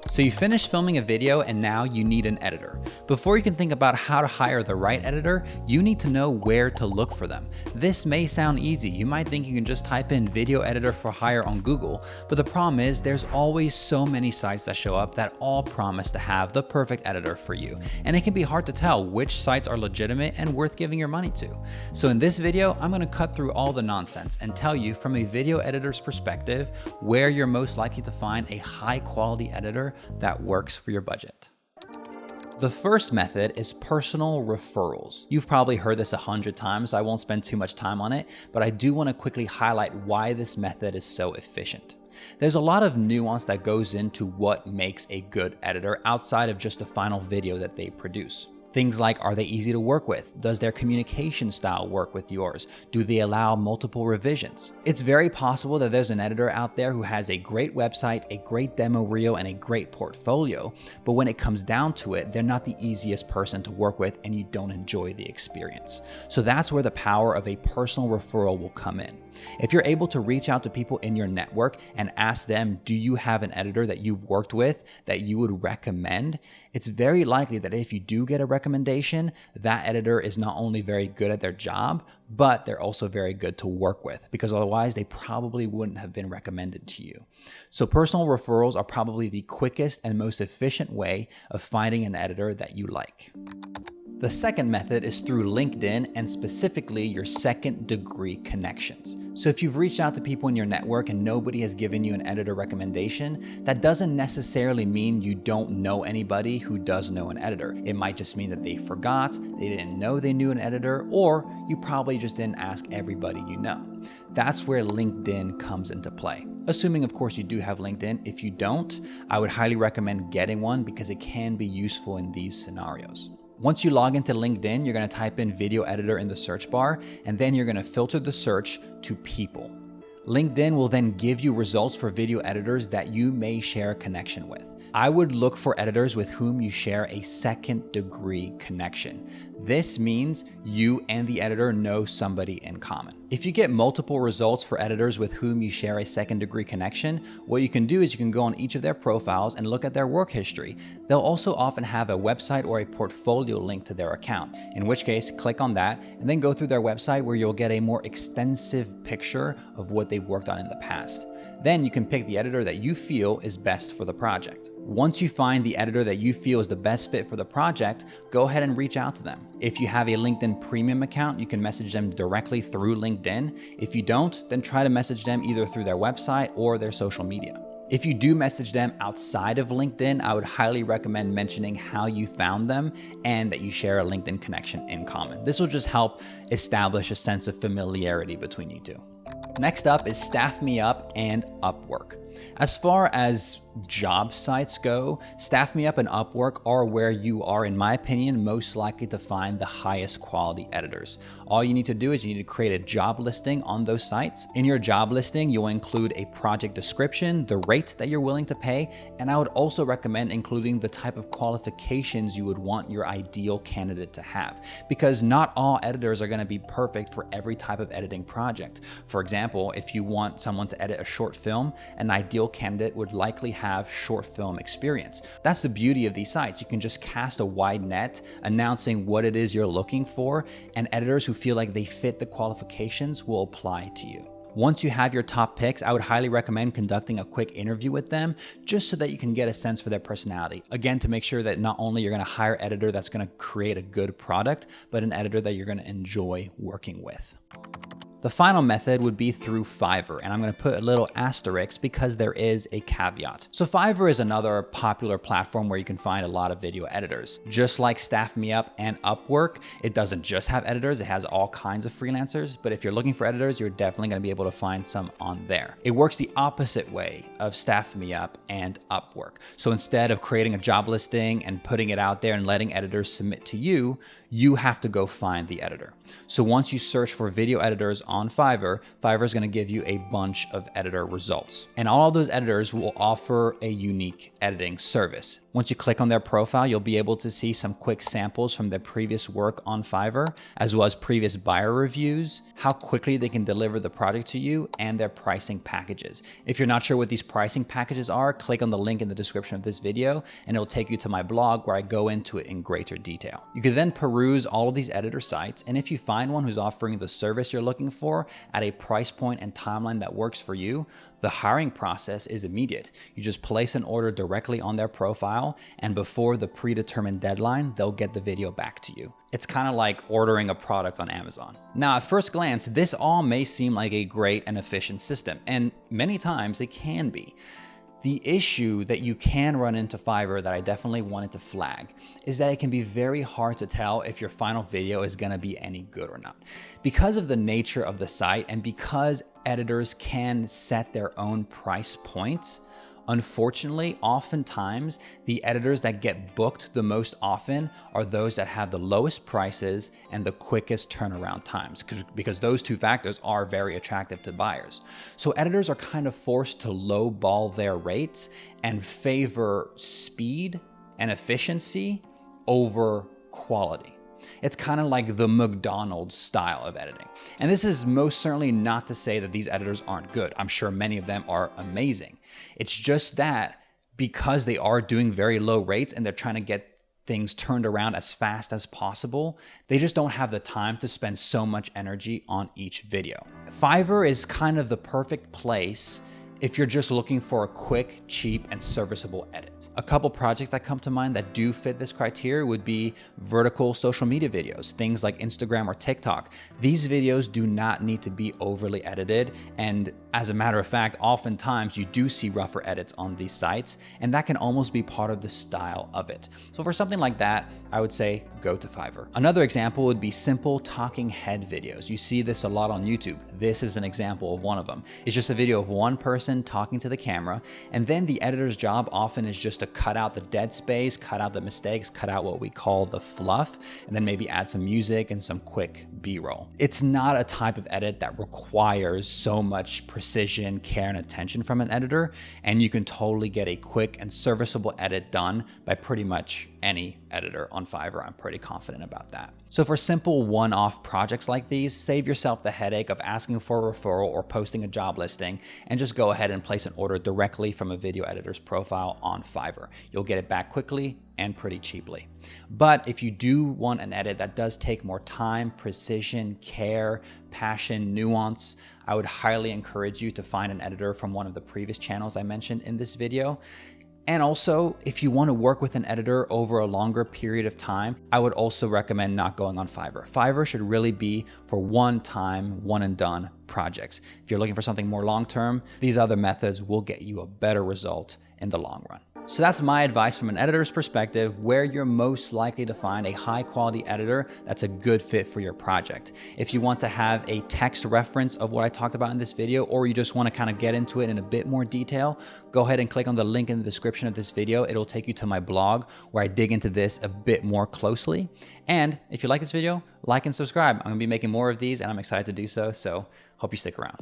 So you finished filming a video and now you need an editor. Before you can think about how to hire the right editor, you need to know where to look for them. This may sound easy. You might think you can just type in video editor for hire on Google, but the problem is there's always so many sites that show up that all promise to have the perfect editor for you. And it can be hard to tell which sites are legitimate and worth giving your money to. So in this video, I'm gonna cut through all the nonsense and tell you from a video editor's perspective where you're most likely to find a high quality editor that works for your budget. The first method is personal referrals. You've probably heard this 100 times, so I won't spend too much time on it, but I do want to quickly highlight why this method is so efficient. There's a lot of nuance that goes into what makes a good editor outside of just the final video that they produce. Things like, are they easy to work with? Does their communication style work with yours? Do they allow multiple revisions? It's very possible that there's an editor out there who has a great website, a great demo reel, and a great portfolio, but when it comes down to it, they're not the easiest person to work with and you don't enjoy the experience. So that's where the power of a personal referral will come in. If you're able to reach out to people in your network and ask them, do you have an editor that you've worked with that you would recommend? It's very likely that if you do get a recommendation, that editor is not only very good at their job, but they're also very good to work with, because otherwise they probably wouldn't have been recommended to you. So personal referrals are probably the quickest and most efficient way of finding an editor that you like. The second method is through LinkedIn and specifically your second degree connections. So if you've reached out to people in your network and nobody has given you an editor recommendation, that doesn't necessarily mean you don't know anybody who does know an editor. It might just mean that they forgot, they didn't know they knew an editor, or you probably just didn't ask everybody you know. That's where LinkedIn comes into play. Assuming, of course, you do have LinkedIn. If you don't, I would highly recommend getting one because it can be useful in these scenarios. Once you log into LinkedIn, you're going to type in video editor in the search bar, and then you're going to filter the search to people. LinkedIn will then give you results for video editors that you may share a connection with. I would look for editors with whom you share a second degree connection. This means you and the editor know somebody in common. If you get multiple results for editors with whom you share a second degree connection, what you can do is you can go on each of their profiles and look at their work history. They'll also often have a website or a portfolio link to their account, in which case click on that and then go through their website where you'll get a more extensive picture of what they've worked on in the past. Then you can pick the editor that you feel is best for the project. Once you find the editor that you feel is the best fit for the project, go ahead and reach out to them. If you have a LinkedIn Premium account, you can message them directly through LinkedIn. If you don't, then try to message them either through their website or their social media. If you do message them outside of LinkedIn, I would highly recommend mentioning how you found them and that you share a LinkedIn connection in common. This will just help establish a sense of familiarity between you two. Next up is Staff Me Up and Upwork. As far as job sites go, Staff Me Up and Upwork are where you are, in my opinion, most likely to find the highest quality editors. All you need to do is you need to create a job listing on those sites. In your job listing, you'll include a project description, the rate that you're willing to pay, and I would also recommend including the type of qualifications you would want your ideal candidate to have, because not all editors are going to be perfect for every type of editing project. For example, if you want someone to edit a short film, an ideal candidate would likely have short film experience. That's the beauty of these sites. You can just cast a wide net announcing what it is you're looking for, and editors who feel like they fit the qualifications will apply to you. Once you have your top picks, I would highly recommend conducting a quick interview with them just so that you can get a sense for their personality. Again, to make sure that not only you're going to hire an editor that's going to create a good product, but an editor that you're going to enjoy working with. The final method would be through Fiverr, and I'm going to put a little asterisk because there is a caveat. So Fiverr is another popular platform where you can find a lot of video editors. Just like Staff Me Up and Upwork, it doesn't just have editors, it has all kinds of freelancers, but if you're looking for editors, you're definitely going to be able to find some on there. It works the opposite way of Staff Me Up and Upwork. So instead of creating a job listing and putting it out there and letting editors submit to you, you have to go find the editor. So once you search for video editors on Fiverr, Fiverr is going to give you a bunch of editor results. And all of those editors will offer a unique editing service. Once you click on their profile, you'll be able to see some quick samples from their previous work on Fiverr, as well as previous buyer reviews, how quickly they can deliver the project to you, and their pricing packages. If you're not sure what these pricing packages are, click on the link in the description of this video, and it'll take you to my blog where I go into it in greater detail. You can then peruse all of these editor sites, and if you find one who's offering the service you're looking for at a price point and timeline that works for you, the hiring process is immediate. You just place an order directly on their profile, and before the predetermined deadline, they'll get the video back to you. It's kind of like ordering a product on Amazon. Now, at first glance, this all may seem like a great and efficient system, and many times it can be. The issue that you can run into Fiverr that I definitely wanted to flag is that it can be very hard to tell if your final video is gonna be any good or not. Because of the nature of the site and because editors can set their own price points, unfortunately, oftentimes, the editors that get booked the most often are those that have the lowest prices and the quickest turnaround times, because those two factors are very attractive to buyers. So editors are kind of forced to lowball their rates and favor speed and efficiency over quality. It's kind of like the McDonald's style of editing. And this is most certainly not to say that these editors aren't good. I'm sure many of them are amazing. It's just that because they are doing very low rates and they're trying to get things turned around as fast as possible, they just don't have the time to spend so much energy on each video. Fiverr is kind of the perfect place if you're just looking for a quick, cheap, and serviceable edit. A couple projects that come to mind that do fit this criteria would be vertical social media videos, things like Instagram or TikTok. These videos do not need to be overly edited, and as a matter of fact, oftentimes you do see rougher edits on these sites, and that can almost be part of the style of it. So for something like that, I would say go to Fiverr. Another example would be simple talking head videos. You see this a lot on YouTube. This is an example of one of them. It's just a video of one person talking to the camera, and then the editor's job often is just to cut out the dead space, cut out the mistakes, cut out what we call the fluff, and then maybe add some music and some quick B-roll. It's not a type of edit that requires so much precision, care, and attention from an editor, and you can totally get a quick and serviceable edit done by pretty much any editor on Fiverr. I'm pretty confident about that. So for simple one-off projects like these, save yourself the headache of asking for a referral or posting a job listing, and just go ahead and place an order directly from a video editor's profile on Fiverr. You'll get it back quickly and pretty cheaply. But if you do want an edit that does take more time, precision, care, passion, nuance, I would highly encourage you to find an editor from one of the previous channels I mentioned in this video. And also, if you want to work with an editor over a longer period of time, I would also recommend not going on Fiverr. Fiverr should really be for one-time, one-and-done projects. If you're looking for something more long-term, these other methods will get you a better result in the long run. So that's my advice from an editor's perspective, where you're most likely to find a high quality editor that's a good fit for your project. If you want to have a text reference of what I talked about in this video, or you just want to kind of get into it in a bit more detail, go ahead and click on the link in the description of this video. It'll take you to my blog where I dig into this a bit more closely. And if you like this video, like and subscribe. I'm gonna be making more of these and I'm excited to do so, so hope you stick around.